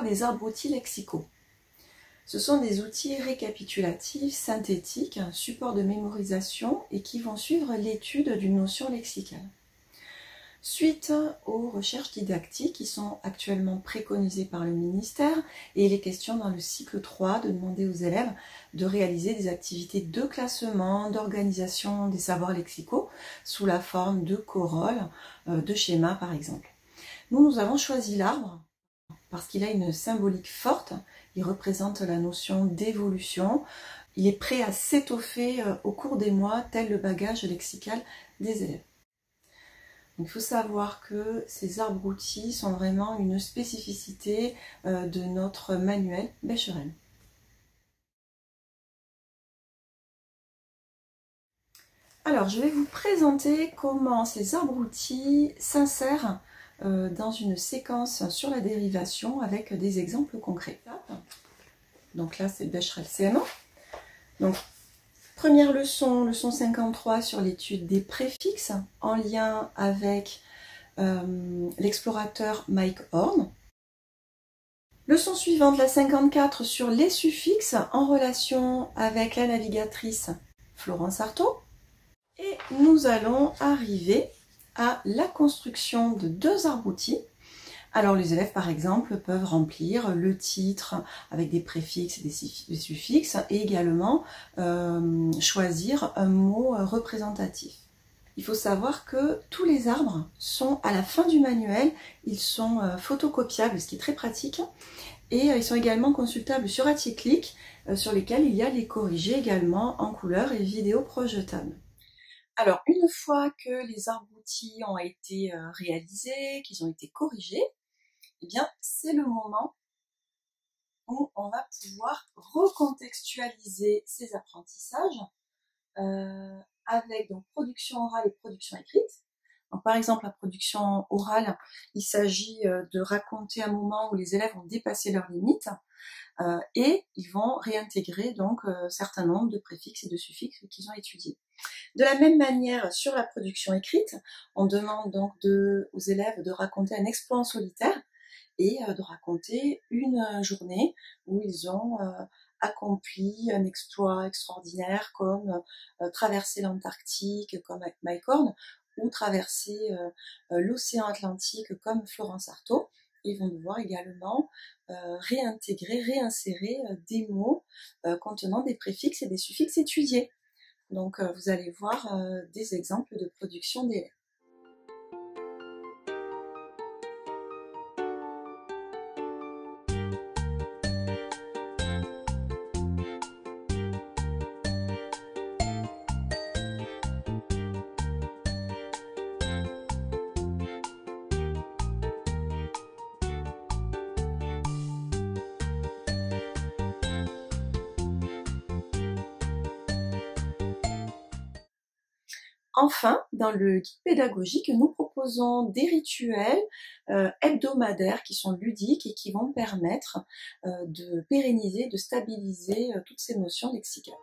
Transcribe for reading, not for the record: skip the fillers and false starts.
les arbres-outils lexicaux. Ce sont des outils récapitulatifs, synthétiques, supports de mémorisation et qui vont suivre l'étude d'une notion lexicale. Suite aux recherches didactiques qui sont actuellement préconisées par le ministère, et il est question dans le cycle 3 de demander aux élèves de réaliser des activités de classement, d'organisation des savoirs lexicaux sous la forme de corolles, de schémas par exemple. Nous avons choisi l'arbre parce qu'il a une symbolique forte, il représente la notion d'évolution, il est prêt à s'étoffer au cours des mois, tel le bagage lexical des élèves. Il faut savoir que ces arbres-outils sont vraiment une spécificité de notre manuel Becherel. Alors, je vais vous présenter comment ces arbres-outils s'insèrent dans une séquence sur la dérivation avec des exemples concrets. Donc là, c'est Becherel CM1. Donc, première leçon, leçon 53 sur l'étude des préfixes en lien avec l'explorateur Mike Horn. Leçon suivante, la 54 sur les suffixes en relation avec la navigatrice Florence Artaud. Et nous allons arriver à la construction de deux arbres-outils. Alors les élèves par exemple peuvent remplir le titre avec des préfixes et des suffixes et également choisir un mot représentatif. Il faut savoir que tous les arbres sont à la fin du manuel, ils sont photocopiables, ce qui est très pratique, et ils sont également consultables sur AttiClick, sur lesquels il y a les corrigés également en couleur et vidéo projetable. Alors une fois que les arbres-outils ont été réalisés, qu'ils ont été corrigés, eh bien, c'est le moment où on va pouvoir recontextualiser ces apprentissages avec donc production orale et production écrite. Donc, par exemple, la production orale, il s'agit de raconter un moment où les élèves ont dépassé leurs limites et ils vont réintégrer donc un certain nombre de préfixes et de suffixes qu'ils ont étudiés. De la même manière, sur la production écrite, on demande donc aux élèves de raconter un exploit en solitaire et de raconter une journée où ils ont accompli un exploit extraordinaire comme traverser l'Antarctique comme avec Mike Horn ou traverser l'océan Atlantique comme Florence Artaud. Ils vont devoir également réintégrer, réinsérer des mots contenant des préfixes et des suffixes étudiés. Donc vous allez voir des exemples de production d'élèves. Enfin, dans le guide pédagogique, nous proposons des rituels hebdomadaires qui sont ludiques et qui vont permettre de pérenniser, de stabiliser toutes ces notions lexicales.